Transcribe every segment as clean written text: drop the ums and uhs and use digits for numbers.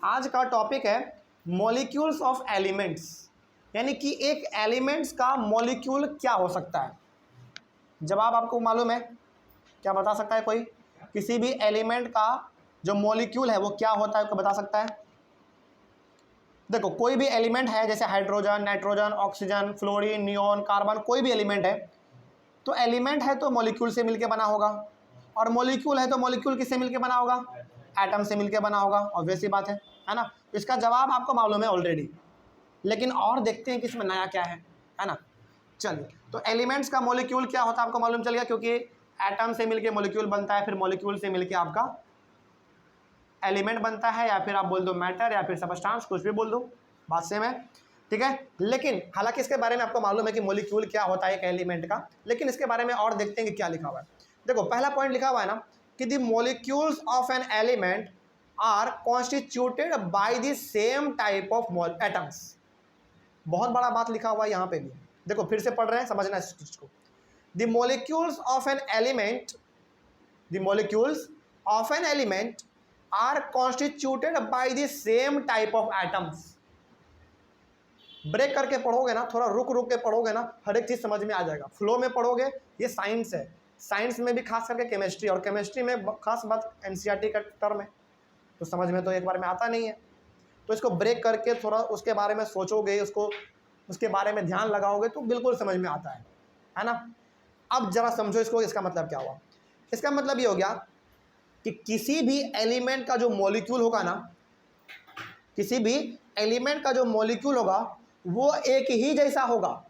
आज का टॉपिक है मॉलिक्यूल्स ऑफ एलिमेंट्स, यानी कि एक एलिमेंट्स का मॉलिक्यूल क्या हो सकता है। जवाब आपको मालूम है? क्या बता सकता है कोई? किसी भी एलिमेंट का जो मॉलिक्यूल है वो क्या होता है, कोई बता सकता है? देखो, कोई भी एलिमेंट है, जैसे hydrogen, nitrogen, oxygen, fluorine, neon, carbon, कोई भी एलिमेंट है, तो एलिमेंट है तो मॉलिक्यूल से मिलके बना होगा, और मॉलिक्यूल है तो मॉलिक्यूल किससे मिलके बना होगा? एटम से मिलके बना होगा। ऑब्वियस सी बात है ना? तो इसका जवाब आपको मालूम है ऑलरेडी, लेकिन और देखते हैं कि इसमें नया क्या है ना? चलिए, तो एलिमेंट्स का मॉलिक्यूल क्या होता है आपको मालूम चल गया, क्योंकि एटम से मिलके मॉलिक्यूल बनता है, फिर मॉलिक्यूल से मिलके आपका एलिमेंट बनता है, या फिर आप बोल दो मैटर, या फिर सबस्टांस, कुछ भी बोल दो, बात सेम है, ठीक है। लेकिन हालांकि इसके बारे में आपको मालूम है कि मॉलिक्यूल क्या होता है एक एलिमेंट का, लेकिन इसके बारे में और देखते हैं कि क्या लिखा हुआ है। देखो, पहला पॉइंट लिखा हुआ है ना कि the molecules of an element are constituted by the same type of atoms. बहुत बड़ा बात लिखा हुआ है यहाँ पे भी। देखो, फिर से पढ़ रहे हैं, समझना इस चीज को। The molecules of an element, the molecules of an element are constituted by the same type of atoms. Break करके पढ़ोगे ना, थोड़ा रुक रुक के पढ़ोगे ना, हर एक चीज समझ में आ जाएगा। फ्लो में पढ़ोगे, ये साइंस है, साइंस में भी खास करके केमिस्ट्री, और केमिस्ट्री में खास बात एनसीईआरटी का टर्म है, तो समझ में तो एक बार में आता नहीं है। तो इसको ब्रेक करके थोड़ा उसके बारे में सोचोगे, उसके बारे में ध्यान लगाओगे तो बिल्कुल समझ में आता है ना? अब जरा समझो इसको, इसका मतलब क्या हुआ? इसका मतलब ये हो गया कि किसी भी एलिमेंट का जो मॉलिक्यूल होगा ना, किसी भी एलिमेंट का जो मॉलिक्यूल होगा वो एक ही जैसा होगा,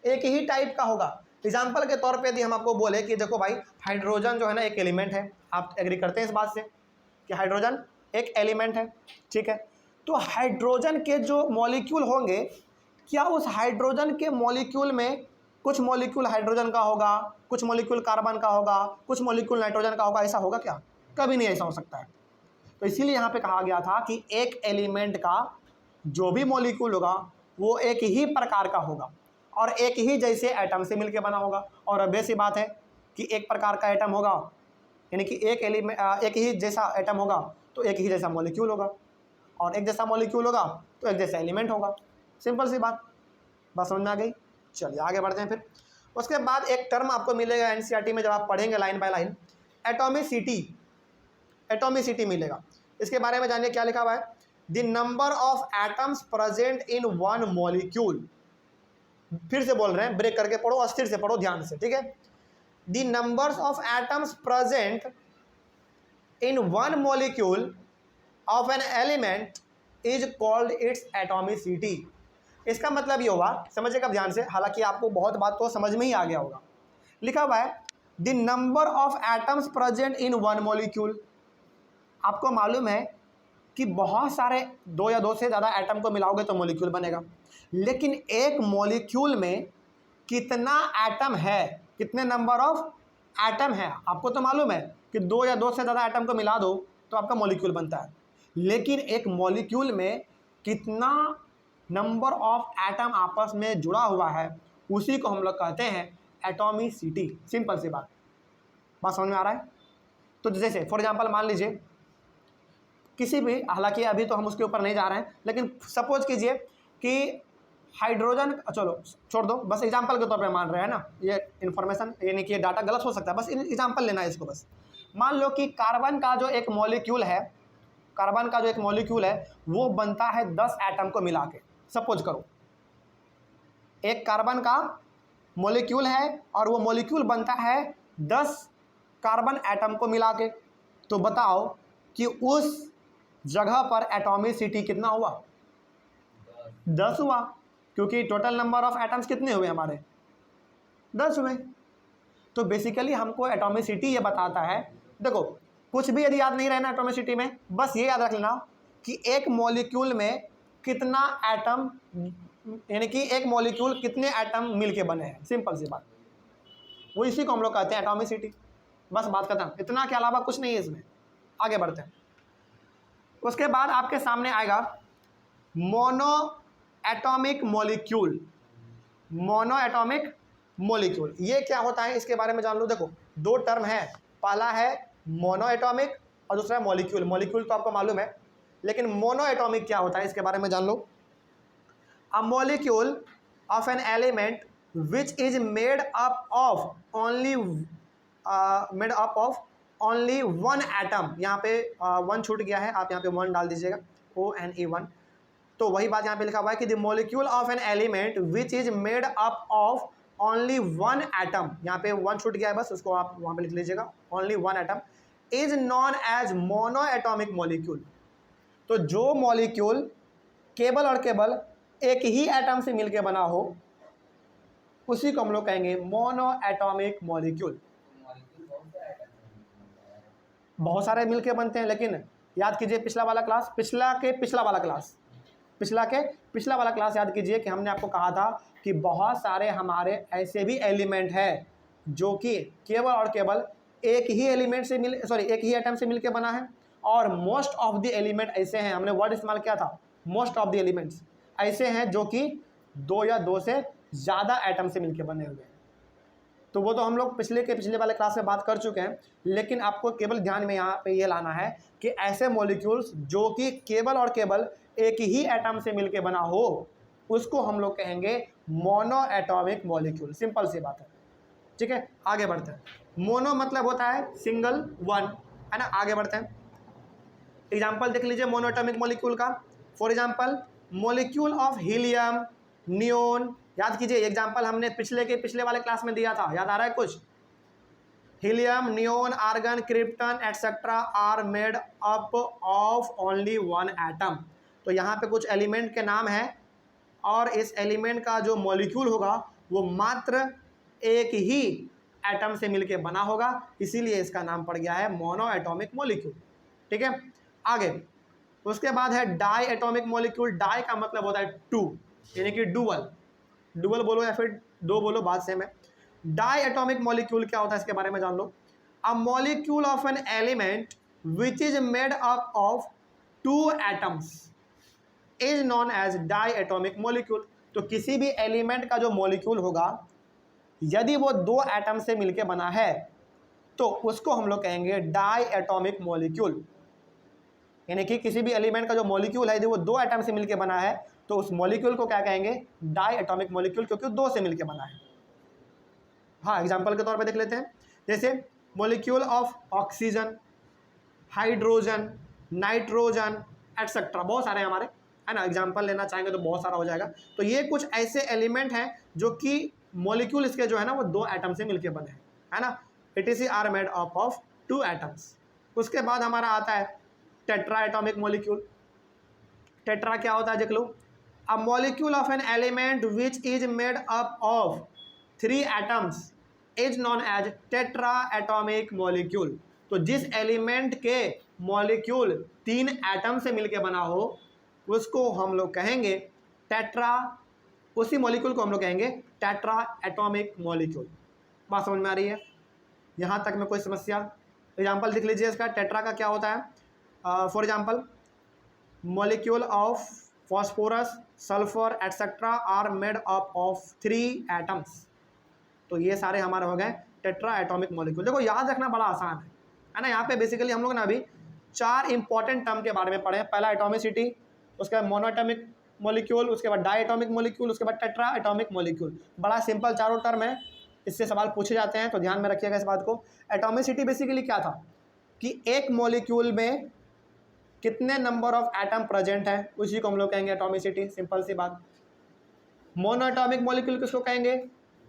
एक ही टाइप का होगा। एग्जाम्पल के तौर पे यदि हम आपको बोले कि देखो भाई, हाइड्रोजन जो है ना एक एलिमेंट है, आप एग्री करते हैं इस बात से कि हाइड्रोजन एक एलिमेंट है, ठीक है? तो हाइड्रोजन के जो मॉलिक्यूल होंगे, क्या उस हाइड्रोजन के मॉलिक्यूल में कुछ मॉलिक्यूल हाइड्रोजन का होगा, कुछ मॉलिक्यूल कार्बन का होगा, कुछ मॉलिक्यूल नाइट्रोजन का होगा? ऐसा होगा क्या? कभी नहीं ऐसा हो सकता है। तो इसीलिए यहाँ पे कहा गया था कि एक एलिमेंट का जो भी मॉलिक्यूल होगा वो एक ही प्रकार का होगा और एक ही जैसे एटम से मिलकर बना होगा। और अब ऐसी बात है कि एक प्रकार का एटम होगा, यानी कि एक ही जैसा एटम होगा तो एक ही जैसा मॉलिक्यूल होगा, और एक जैसा मॉलिक्यूल होगा तो एक जैसा एलिमेंट होगा। सिंपल सी बात समझ में आ गई? चलिए आगे बढ़ते हैं। फिर उसके बाद एक टर्म आपको मिलेगा एनसीईआरटी में, जब आप पढ़ेंगे line by line, atomicity. Atomicity मिलेगा। इसके बारे में जानिए क्या लिखा हुआ है। The number of atoms present in one molecule. फिर से बोल रहे हैं, ब्रेक करके पढ़ो, अस्थिर से पढ़ो, ध्यान से, ठीक है? The numbers of atoms present in one molecule of an element is called its atomicity. इसका मतलब ये होगा, समझिएगा ध्यान से, हालांकि आपको बहुत बात तो समझ में ही आ गया होगा। लिखा हुआ है the number of atoms present in one molecule. आपको मालूम है कि बहुत सारे दो या दो से ज़्यादा एटम को मिलाओगे तो मॉलिक्यूल बनेगा, लेकिन एक मॉलिक्यूल में कितना एटम है, कितने नंबर ऑफ एटम है, आपको तो मालूम है कि दो या दो से ज़्यादा एटम को मिला दो तो आपका मॉलिक्यूल बनता है। लेकिन एक मॉलिक्यूल में कितना नंबर ऑफ एटम आपस में जुड़ा हुआ है, उसी को हम लोग कहते हैं एटॉमिसिटी। सिंपल सी बात समझ में आ रहा है? तो जैसे फॉर एग्जांपल मान लीजिए किसी भी, हालांकि अभी तो हम उसके ऊपर नहीं जा रहे हैं, लेकिन सपोज कीजिए कि हाइड्रोजन, चलो छोड़ दो, बस एग्जांपल के तौर पे मान रहे हैं ना, ये इन्फॉर्मेशन यानी कि ये डाटा गलत हो सकता है, बस एग्जांपल लेना है इसको। बस मान लो कि कार्बन का जो एक मॉलिक्यूल है, कार्बन का जो एक मॉलिक्यूल है वो बनता है 10 एटम को मिला के। सपोज करो एक कार्बन का मॉलिक्यूल है और वो मॉलिक्यूल बनता है 10 कार्बन एटम को मिला के। तो बताओ कि उस जगह पर एटॉमिसिटी कितना हुआ? 10 हुआ, क्योंकि टोटल नंबर ऑफ एटम्स कितने हुए हमारे? 10 हुए। तो बेसिकली हमको एटॉमिसिटी ये बताता है, देखो कुछ भी यदि याद नहीं रहना एटॉमिसिटी में, बस ये याद रख लेना कि एक मॉलिक्यूल में कितना एटम, यानी कि एक मॉलिक्यूल कितने एटम मिलके बने हैं। सिंपल सी बात, वो इसी को हम लोग कहते हैं एटॉमिसिटी। बस बात खत्म, इतना के अलावा कुछ नहीं है इसमें। आगे बढ़ते हैं। उसके बाद आपके सामने आएगा mono atomic molecule. Mono atomic molecule ये क्या होता है, इसके बारे में जान लो। देखो, दो टर्म है, पहला है मोनो एटॉमिक और दूसरा है मॉलिक्यूल। मॉलिक्यूल तो आपको मालूम है लेकिन मोनो एटॉमिक क्या होता है इसके बारे में जान लो। A molecule of an element which is made up of only one atom. यहाँ पे वन छूट गया है, आप यहाँ पे वन डाल दीजिएगा, ONE1। तो वही बात यहाँ पे लिखा हुआ है कि the molecule of an element which is made up of only one atom, यहाँ पे वन छूट गया है, बस उसको आप वहाँ पे लिख लीजिएगा, only one atom, is known as mono atomic molecule. तो जो मॉलिक्यूल केवल और केवल एक ही एटम से मिलकर बना हो उसी को हम लोग कहेंगे मोनो एटॉमिक मॉलिक्यूल। बहुत सारे मिलके बनते हैं, लेकिन याद कीजिए पिछला वाला क्लास, पिछला वाला क्लास याद कीजिए कि हमने आपको कहा था कि बहुत सारे हमारे ऐसे भी एलिमेंट हैं जो कि केवल और केवल एक ही एटम से मिलके बना है, और मोस्ट ऑफ द एलिमेंट ऐसे हैं, हमने वर्ड इस्तेमाल किया था, मोस्ट ऑफ द एलिमेंट्स ऐसे हैं जो कि दो या दो से ज़्यादा एटम से मिलके बने हुए हैं। तो वो तो हम लोग पिछले वाले क्लास में बात कर चुके हैं, लेकिन आपको केवल ध्यान में यहाँ पे ये लाना है कि ऐसे मॉलिक्यूल्स जो कि केवल और केवल एक ही एटम से मिलके बना हो उसको हम लोग कहेंगे मोनो एटॉमिक मॉलिक्यूल। सिंपल सी बात है, ठीक है। आगे बढ़ते हैं। मोनो मतलब होता है सिंगल, वन, है ना। आगे बढ़ते हैं, एग्जाम्पल देख लीजिए मोनो एटॉमिक मॉलिक्यूल का। For example molecule of helium, neon. याद कीजिए एग्जाम्पल हमने पिछले वाले क्लास में दिया था, याद आ रहा है कुछ? Helium, neon, argon, krypton etcetera are made up of only one atom. तो यहाँ पे कुछ एलिमेंट के नाम हैं और इस एलिमेंट का जो मॉलिक्यूल होगा वो मात्र एक ही एटम से मिलके बना होगा, इसीलिए इसका नाम पड़ गया है मोनो एटॉमिक मॉलिक्यूल, ठीक है। आगे उसके बाद है डाई एटॉमिक मॉलिक्यूल। डाई का मतलब होता है टू, यानी कि डुअल बोलो या फिर दो बोलो, बात सेम है। डाई एटॉमिक मॉलिक्यूल क्या होता है इसके बारे में जान लो। A molecule of an element which is made up of two atoms is known as die atomic molecule. तो किसी भी एलिमेंट का जो मॉलिक्यूल होगा यदि वो दो एटम से मिलकर बना है तो उसको हम लोग कहेंगे डाई एटॉमिक मॉलिक्यूल। यानी कि किसी भी एलिमेंट का जो मॉलिक्यूल है यदि वो दो एटम से मिलकर बना है तो उस मॉलिक्यूल को क्या कहेंगे? डाई एटॉमिक मॉलिक्यूल, क्योंकि दो से मिलकर बना है। हाँ, एग्जांपल के तौर पे देख लेते हैं, जैसे molecule of oxygen, hydrogen, nitrogen etcetera, बहुत सारे हमारे, है ना। एग्जांपल लेना चाहेंगे तो बहुत सारा हो जाएगा। तो ये कुछ ऐसे एलिमेंट हैं जो कि मॉलिक्यूल इसके जो है ना वो दो एटम से मिलकर बने हैं, है ना। ETC are made up of two atoms. उसके बाद हमारा आता है टेट्रा एटॉमिक मॉलिक्यूल। टेट्रा क्या होता है देख लो। A molecule of an element which is made up of three atoms is known as tetra atomic molecule. तो जिस एलिमेंट के मॉलिक्यूल तीन एटम से मिलकर बना हो उसको हम लोग कहेंगे टेट्रा, उसी मॉलिक्यूल को हम लोग कहेंगे टेट्रा एटॉमिक मॉलिक्यूल। बात समझ में आ रही है? यहाँ तक में कोई समस्या? एग्जाम्पल देख लीजिए इसका, टेट्रा का क्या होता है। For example molecule of phosphorus, sulphur etcetera are made up of three atoms. तो ये सारे हमारे हो गए टेट्रा एटॉमिक मॉलिक्यूल। देखो याद रखना बड़ा आसान है ना। यहाँ पे बेसिकली हम लोग ना अभी चार इंपॉर्टेंट टर्म के बारे में पढ़े हैं। पहला एटॉमिसिटी, उसके बाद मोनोएटॉमिक मॉलिक्यूल, उसके बाद डाई एटॉमिक मॉलिक्यूल, उसके बाद टेट्रा एटॉमिक मॉलिक्यूल। बड़ा सिंपल चारों टर्म है, इससे सवाल पूछे जाते हैं तो ध्यान में रखिएगा इस बात को। एटॉमिसिटी बेसिकली क्या था कि एक मॉलिक्यूल में कितने नंबर ऑफ एटम प्रेजेंट है उसी को हम लोग कहेंगे एटॉमिसिटी, सिंपल सी बात। मोनोएटॉमिक मॉलिक्यूल किसको कहेंगे?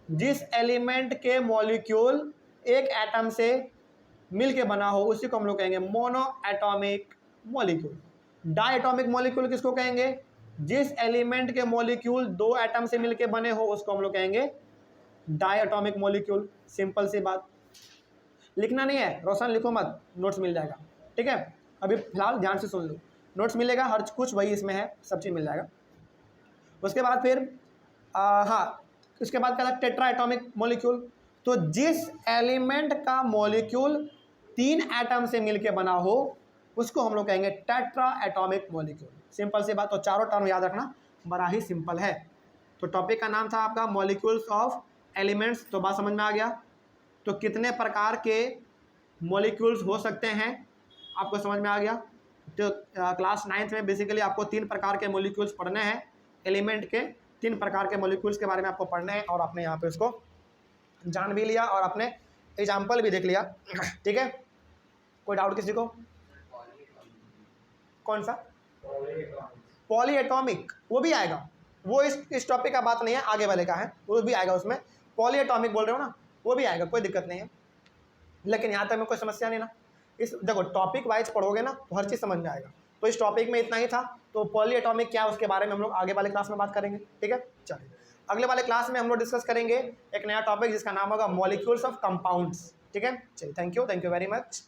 जिस एलिमेंट के मॉलिक्यूल एक एटम से मिलके बना हो उसी को हम लोग कहेंगे mono atomic molecule. Di atomic molecule किसको कहेंगे? जिस एलिमेंट के मॉलिक्यूल दो एटम से मिलके बने हो उसको हम लोग कहेंगे डाई एटॉमिक मॉलिक्यूल, सिंपल सी बात। लिखना नहीं है रोशन, लिखो मत, नोट्स मिल जाएगा, ठीक है। अभी फिलहाल ध्यान से सुन लो, नोट्स मिलेगा, हर कुछ वही इसमें है, सब चीज़ मिल जाएगा। उसके बाद फिर हाँ, उसके बाद क्या था? Tetra atomic molecule. तो जिस एलिमेंट का मॉलिक्यूल तीन एटम से मिलके बना हो उसको हम लोग कहेंगे टेट्रा एटॉमिक मॉलिक्यूल, सिंपल सी बात। तो चारों टर्म याद रखना, बड़ा ही सिंपल है। तो टॉपिक का नाम था आपका मॉलिक्यूल्स ऑफ एलिमेंट्स। तो बात समझ में आ गया। तो कितने प्रकार के मॉलिक्यूल्स हो सकते हैं आपको समझ में आ गया। तो क्लास 9th में बेसिकली आपको 3 प्रकार के मॉलिक्यूल्स पढ़ने हैं, एलिमेंट के 3 प्रकार के मॉलिक्यूल्स के बारे में आपको पढ़ने हैं, और आपने यहाँ पे उसको जान भी लिया और आपने एग्जाम्पल भी देख लिया। ठीक है, कोई डाउट किसी को? कौन सा? पॉली एटॉमिक, वो भी आएगा, वो इस टॉपिक का बात नहीं है, आगे वाले का है, वो भी आएगा उसमें। पॉली एटॉमिक बोल रहे हो ना, वो भी आएगा, कोई दिक्कत नहीं है, लेकिन यहाँ तक में कोई समस्या नहीं ना। इस देखो टॉपिक वाइज पढ़ोगे ना तो हर चीज़ समझ में आएगा। तो इस टॉपिक में इतना ही था, तो पॉली एटॉमिक क्या है उसके बारे में हम लोग आगे वाले क्लास में बात करेंगे। ठीक है, चलिए अगले वाले क्लास में हम लोग डिस्कस करेंगे एक नया टॉपिक जिसका नाम होगा मॉलिक्यूल्स ऑफ कंपाउंड्स। ठीक है, चलिए थैंक यू वेरी मच।